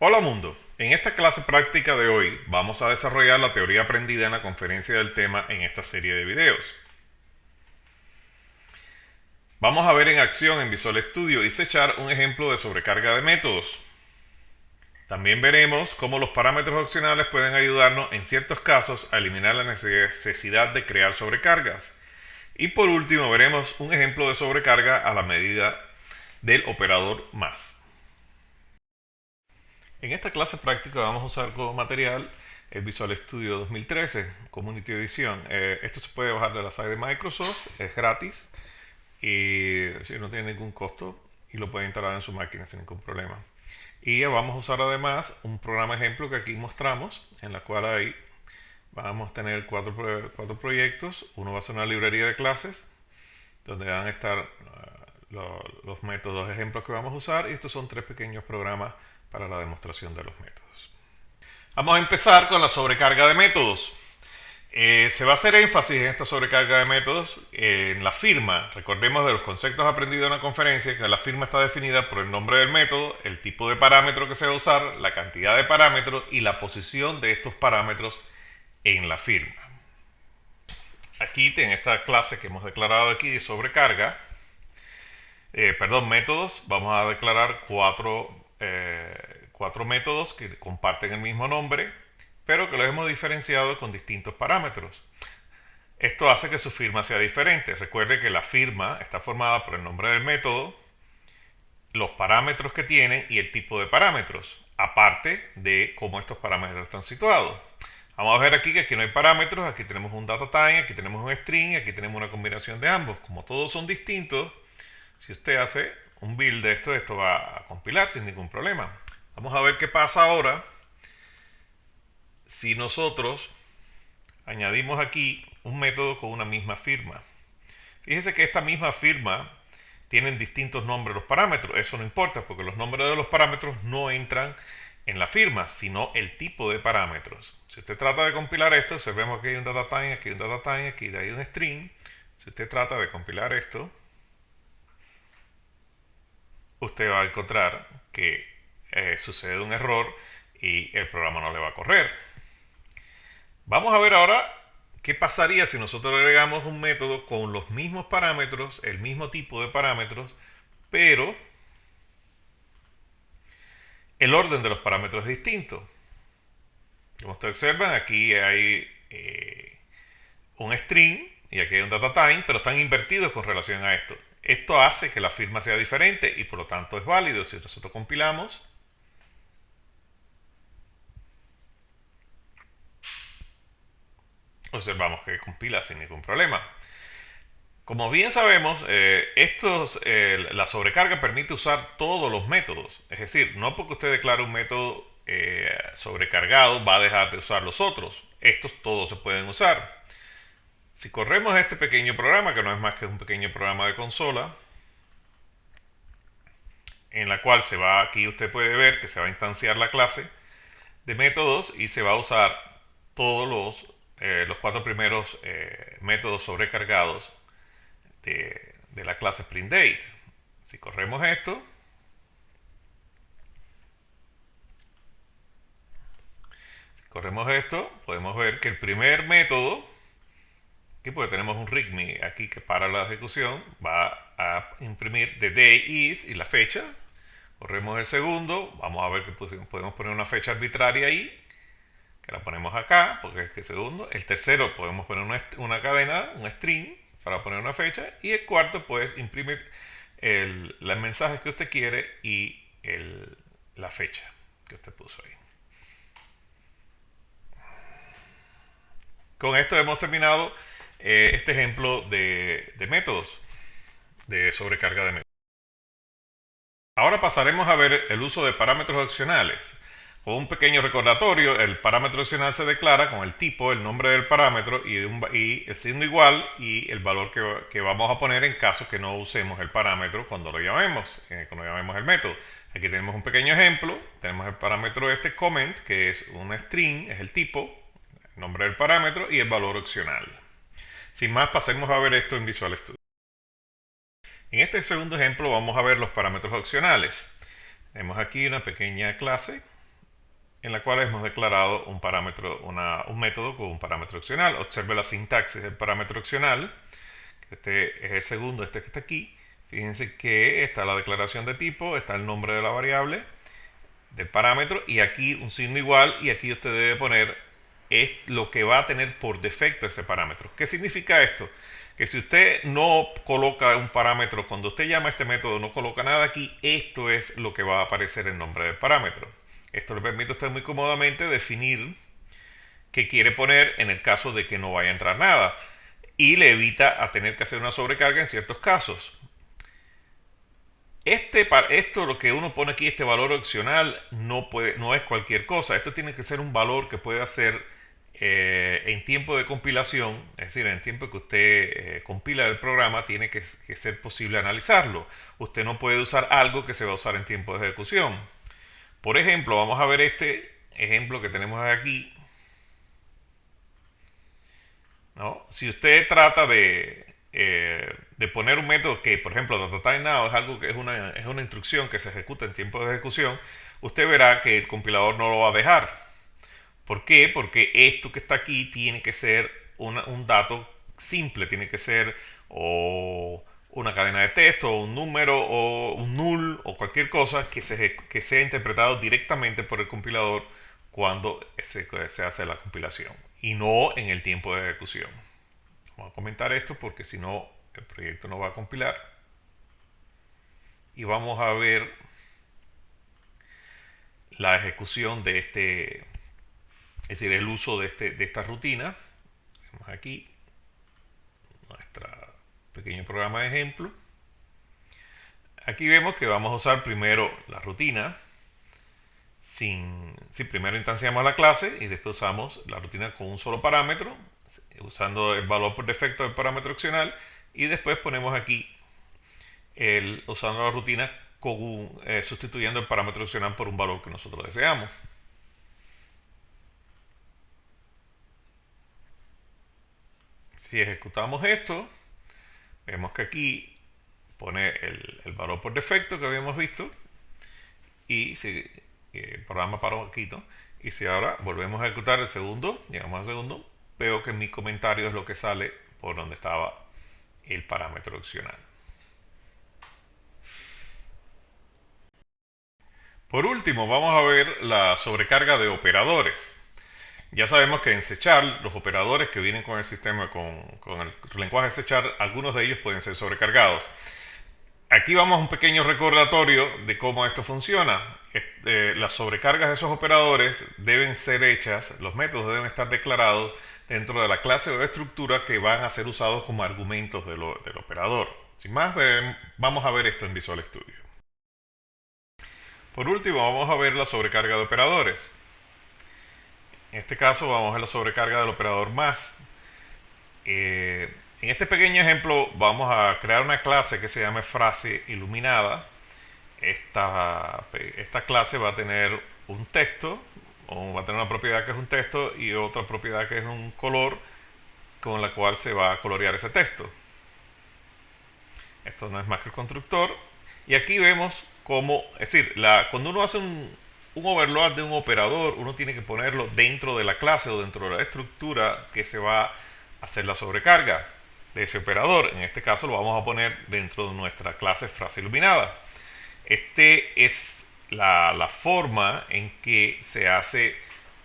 Hola mundo, en esta clase práctica de hoy vamos a desarrollar la teoría aprendida en la conferencia del tema en esta serie de videos. Vamos a ver en acción en Visual Studio y Sechar un ejemplo de sobrecarga de métodos. También veremos cómo los parámetros opcionales pueden ayudarnos en ciertos casos a eliminar la necesidad de crear sobrecargas. Y por último veremos un ejemplo de sobrecarga a la medida del operador más. En esta clase práctica vamos a usar como material el Visual Studio 2013 Community Edition. Esto se puede bajar de la site de Microsoft, es gratis y no tiene ningún costo y lo puede instalar en su máquina sin ningún problema. Y vamos a usar además un programa ejemplo que aquí mostramos, en la cual ahí vamos a tener cuatro proyectos. Uno va a ser una librería de clases, donde van a estar los métodos ejemplos que vamos a usar, y estos son tres pequeños programas para la demostración de los métodos. Vamos a empezar con la sobrecarga de métodos. Se va a hacer énfasis en esta sobrecarga de métodos en la firma. Recordemos de los conceptos aprendidos en la conferencia que la firma está definida por el nombre del método, el tipo de parámetro que se va a usar, la cantidad de parámetros y la posición de estos parámetros en la firma. Aquí en esta clase que hemos declarado aquí de sobrecarga, métodos, vamos a declarar cuatro métodos que comparten el mismo nombre, pero que los hemos diferenciado con distintos parámetros. Esto hace que su firma sea diferente. Recuerde que la firma está formada por el nombre del método, los parámetros que tiene y el tipo de parámetros, aparte de cómo estos parámetros están situados. Vamos a ver aquí que aquí no hay parámetros, aquí tenemos un data type, aquí tenemos un string, aquí tenemos una combinación de ambos. Como todos son distintos, si usted hace un build de esto va a compilar sin ningún problema. Vamos a ver qué pasa ahora si nosotros añadimos aquí un método con una misma firma. Fíjese que esta misma firma tienen distintos nombres los parámetros. Eso no importa porque los nombres de los parámetros no entran en la firma, sino el tipo de parámetros. Si usted trata de compilar esto, vemos que hay un data type, aquí hay un data type, aquí hay un string. Si usted trata de compilar esto, usted va a encontrar que sucede un error y el programa no le va a correr. Vamos a ver ahora qué pasaría si nosotros agregamos un método con los mismos parámetros, el mismo tipo de parámetros, pero el orden de los parámetros es distinto. Como ustedes observan, aquí hay un string y aquí hay un data type, pero están invertidos con relación a esto. Esto hace que la firma sea diferente y por lo tanto es válido. Si nosotros compilamos, observamos que compila sin ningún problema. Como bien sabemos, la sobrecarga permite usar todos los métodos. Es decir, no porque usted declare un método sobrecargado va a dejar de usar los otros. Estos todos se pueden usar. Si corremos este pequeño programa, que no es más que un pequeño programa de consola, en la cual aquí usted puede ver que se va a instanciar la clase de métodos y se va a usar todos los cuatro primeros métodos sobrecargados de la clase printDate. Si corremos esto, podemos ver que el primer método, aquí pues tenemos un readme aquí que para la ejecución, va a imprimir the day is y la fecha. Corremos el segundo, vamos a ver que podemos poner una fecha arbitraria ahí, que la ponemos acá, porque es que segundo. El tercero podemos poner una cadena, un string, para poner una fecha. Y el cuarto, pues, imprimir los mensajes que usted quiere y la fecha que usted puso ahí. Con esto hemos terminado este ejemplo de métodos, de sobrecarga de métodos. Ahora pasaremos a ver el uso de parámetros opcionales. Con un pequeño recordatorio, el parámetro opcional se declara con el tipo, el nombre del parámetro y el signo igual y el valor que vamos a poner en caso que no usemos el parámetro cuando lo llamemos, cuando llamemos el método. Aquí tenemos un pequeño ejemplo. Tenemos el parámetro comment, que es un string, es el tipo, el nombre del parámetro y el valor opcional. Sin más, pasemos a ver esto en Visual Studio. En este segundo ejemplo vamos a ver los parámetros opcionales. Tenemos aquí una pequeña clase en la cual hemos declarado un parámetro, un método con un parámetro opcional. Observe la sintaxis del parámetro opcional. Este es el segundo, este que está aquí. Fíjense que está la declaración de tipo, está el nombre de la variable, del parámetro, y aquí un signo igual, y aquí usted debe poner es lo que va a tener por defecto ese parámetro. ¿Qué significa esto? Que si usted no coloca un parámetro, cuando usted llama a este método, no coloca nada aquí, esto es lo que va a aparecer en nombre del parámetro. Esto le permite a usted muy cómodamente definir qué quiere poner en el caso de que no vaya a entrar nada, y le evita a tener que hacer una sobrecarga en ciertos casos. Esto lo que uno pone aquí, este valor opcional, no es cualquier cosa. Esto tiene que ser un valor que puede hacer en tiempo de compilación, es decir, en el tiempo que usted compila el programa, tiene que ser posible analizarlo. Usted no puede usar algo que se va a usar en tiempo de ejecución. Por ejemplo, vamos a ver este ejemplo que tenemos aquí, ¿no? Si usted trata de poner un método que, por ejemplo, DataTimeNow es algo que es una instrucción que se ejecuta en tiempo de ejecución, usted verá que el compilador no lo va a dejar. ¿Por qué? Porque esto que está aquí tiene que ser un dato simple, tiene que ser o una cadena de texto, o un número, o un null, o cualquier cosa que sea interpretado directamente por el compilador cuando se hace la compilación, y no en el tiempo de ejecución. Vamos a comentar esto porque si no el proyecto no va a compilar. Y vamos a ver la ejecución de es decir, el uso de esta rutina. Tenemos aquí nuestro pequeño programa de ejemplo. Aquí vemos que vamos a usar primero la rutina. Primero instanciamos la clase y después usamos la rutina con un solo parámetro, usando el valor por defecto del parámetro opcional, y después ponemos aquí usando la rutina sustituyendo el parámetro opcional por un valor que nosotros deseamos. Si ejecutamos esto, vemos que aquí pone el valor por defecto que habíamos visto, y el programa paró aquí, ¿no? Y si ahora volvemos a ejecutar el segundo, llegamos al segundo, veo que mi comentario es lo que sale por donde estaba el parámetro opcional. Por último, vamos a ver la sobrecarga de operadores. Ya sabemos que en C# los operadores que vienen con el sistema, con el lenguaje C#, algunos de ellos pueden ser sobrecargados. Aquí vamos a un pequeño recordatorio de cómo esto funciona. Las sobrecargas de esos operadores deben ser hechas, los métodos deben estar declarados dentro de la clase o estructura que van a ser usados como argumentos del operador. Sin más, vamos a ver esto en Visual Studio. Por último, vamos a ver la sobrecarga de operadores. En este caso vamos a ver la sobrecarga del operador más. En este pequeño ejemplo vamos a crear una clase que se llame frase iluminada. Esta clase va a tener un texto, o va a tener una propiedad que es un texto y otra propiedad que es un color con la cual se va a colorear ese texto. Esto no es más que el constructor. Y aquí vemos cómo, es decir, cuando uno hace un overload de un operador, uno tiene que ponerlo dentro de la clase o dentro de la estructura que se va a hacer la sobrecarga de ese operador. En este caso lo vamos a poner dentro de nuestra clase frase iluminada. Este es la forma en que se hace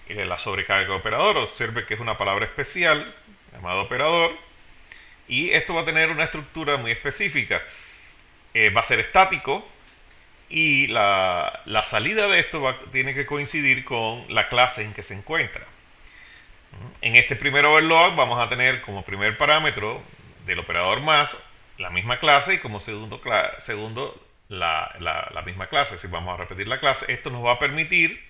la sobrecarga de operador. Observe que es una palabra especial llamada operador, y esto va a tener una estructura muy específica. Va a ser estático, y la salida de esto tiene que coincidir con la clase en que se encuentra. En este primer overload vamos a tener como primer parámetro del operador más la misma clase, y como segundo la misma clase. Si vamos a repetir la clase, esto nos va a permitir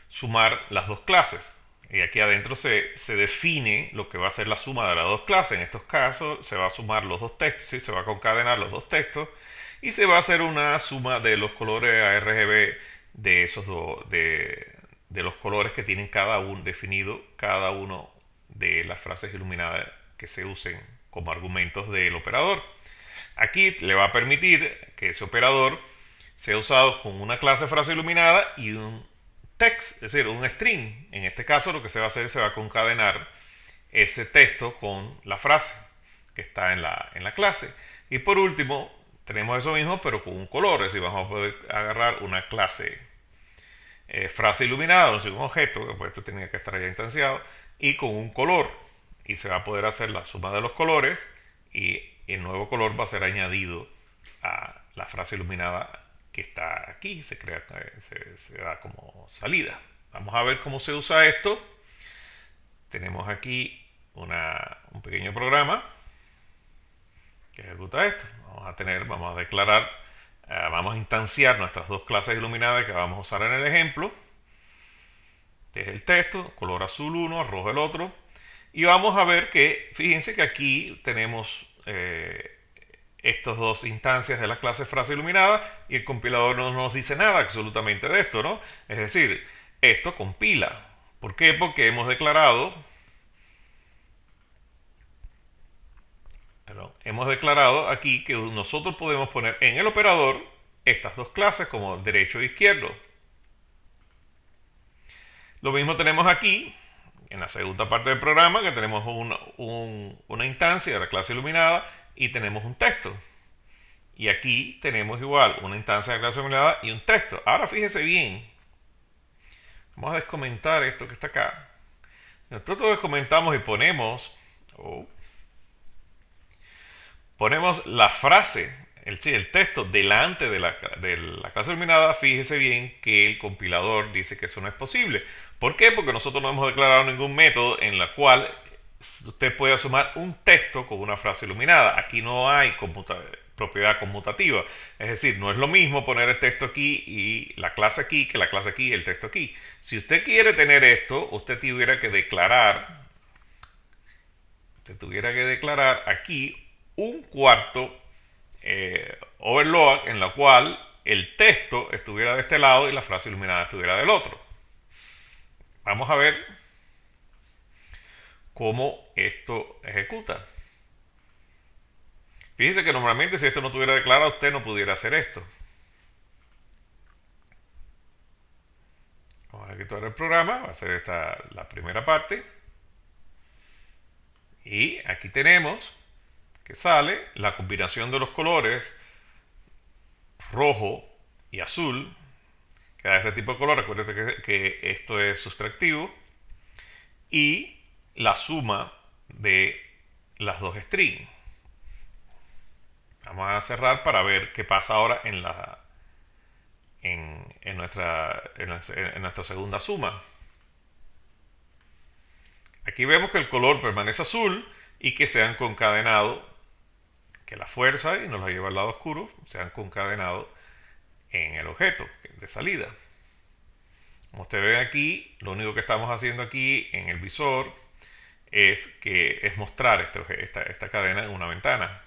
sumar las dos clases. Y aquí adentro se define lo que va a ser la suma de las dos clases. En estos casos se va a sumar los dos textos, ¿sí? Se va a concadenar los dos textos, y se va a hacer una suma de los colores ARGB de esos de los colores que tienen definido cada uno de las frases iluminadas que se usen como argumentos del operador. Aquí le va a permitir que ese operador sea usado con una clase frase iluminada y un text, es decir, un string. En este caso lo que se va a hacer, se va a concadenar ese texto con la frase que está en la clase. Y por último, tenemos eso mismo, pero con un color, es decir, vamos a poder agarrar una clase frase iluminada, no sé, un objeto, que pues esto tenía que estar ya instanciado, y con un color. Y se va a poder hacer la suma de los colores y el nuevo color va a ser añadido a la frase iluminada que está aquí, se crea, se da como salida. Vamos a ver cómo se usa esto. Tenemos aquí un pequeño programa que ejecuta esto. Vamos a declarar, vamos a instanciar nuestras dos clases iluminadas que vamos a usar en el ejemplo. Este es el texto, color azul uno, rojo el otro. Y vamos a ver que, fíjense que aquí tenemos estas dos instancias de la clase frase iluminada y el compilador no nos dice nada absolutamente de esto, ¿no? Es decir, esto compila. ¿Por qué? Porque hemos declarado aquí que nosotros podemos poner en el operador estas dos clases como derecho e izquierdo. Lo mismo tenemos aquí, en la segunda parte del programa, que tenemos una instancia de la clase iluminada y tenemos un texto. Y aquí tenemos igual una instancia de la clase iluminada y un texto. Ahora fíjese bien. Vamos a descomentar esto que está acá. Nosotros descomentamos y ponemos la frase, el texto delante de la clase iluminada. Fíjese bien que el compilador dice que eso no es posible. ¿Por qué? Porque nosotros no hemos declarado ningún método en la cual usted pueda sumar un texto con una frase iluminada. Aquí no hay propiedad conmutativa. Es decir, no es lo mismo poner el texto aquí y la clase aquí que la clase aquí y el texto aquí. Si usted quiere tener esto, usted tuviera que declarar aquí un cuarto overload en la cual el texto estuviera de este lado y la frase iluminada estuviera del otro. Vamos a ver cómo esto ejecuta. Fíjense que normalmente si esto no estuviera declarado, usted no pudiera hacer esto. Vamos a ejecutar el programa, va a ser esta la primera parte. Y aquí tenemos que sale la combinación de los colores rojo y azul, que da este tipo de color. Recuerden que esto es sustractivo. Y la suma de las dos strings. Vamos a cerrar para ver qué pasa ahora en nuestra segunda suma. Aquí vemos que el color permanece azul y que se han concadenado, que la fuerza, y nos la lleva al lado oscuro, se han concadenado en el objeto de salida. Como ustedes ven aquí, lo único que estamos haciendo aquí en el visor es mostrar esta cadena en una ventana.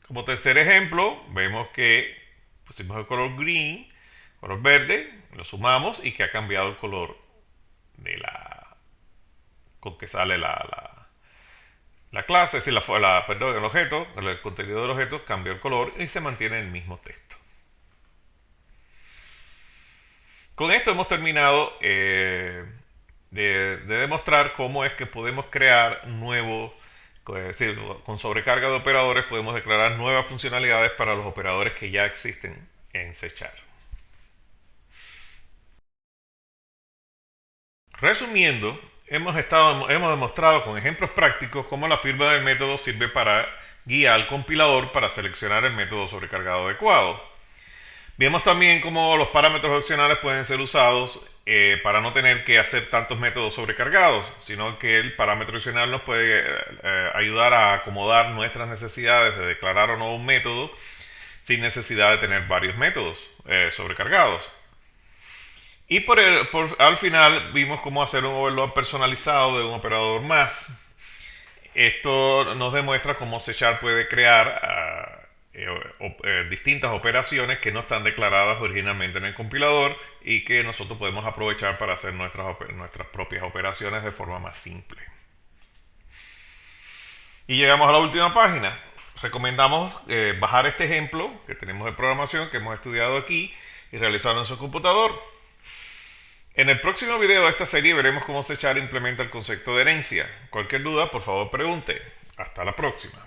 Como tercer ejemplo, vemos que pusimos el color green, color verde, lo sumamos y que ha cambiado el color con que sale la clase, es decir, perdón, el objeto, el contenido del objeto cambió el color y se mantiene el mismo texto. Con esto hemos terminado de demostrar cómo es que podemos crear nuevos, es decir, con sobrecarga de operadores podemos declarar nuevas funcionalidades para los operadores que ya existen en C#. Resumiendo, hemos demostrado con ejemplos prácticos cómo la firma del método sirve para guiar al compilador para seleccionar el método sobrecargado adecuado. Vimos también cómo los parámetros opcionales pueden ser usados para no tener que hacer tantos métodos sobrecargados, sino que el parámetro opcional nos puede ayudar a acomodar nuestras necesidades de declarar o no un método sin necesidad de tener varios métodos sobrecargados. Y al final vimos cómo hacer un overload personalizado de un operador más. Esto nos demuestra cómo C# puede crear distintas operaciones que no están declaradas originalmente en el compilador y que nosotros podemos aprovechar para hacer nuestras propias operaciones de forma más simple. Y llegamos a la última página. Recomendamos bajar este ejemplo que tenemos de programación que hemos estudiado aquí, y realizarlo en su computador. En el próximo video de esta serie veremos cómo Sechar implementa el concepto de herencia. Cualquier duda, por favor pregunte. Hasta la próxima.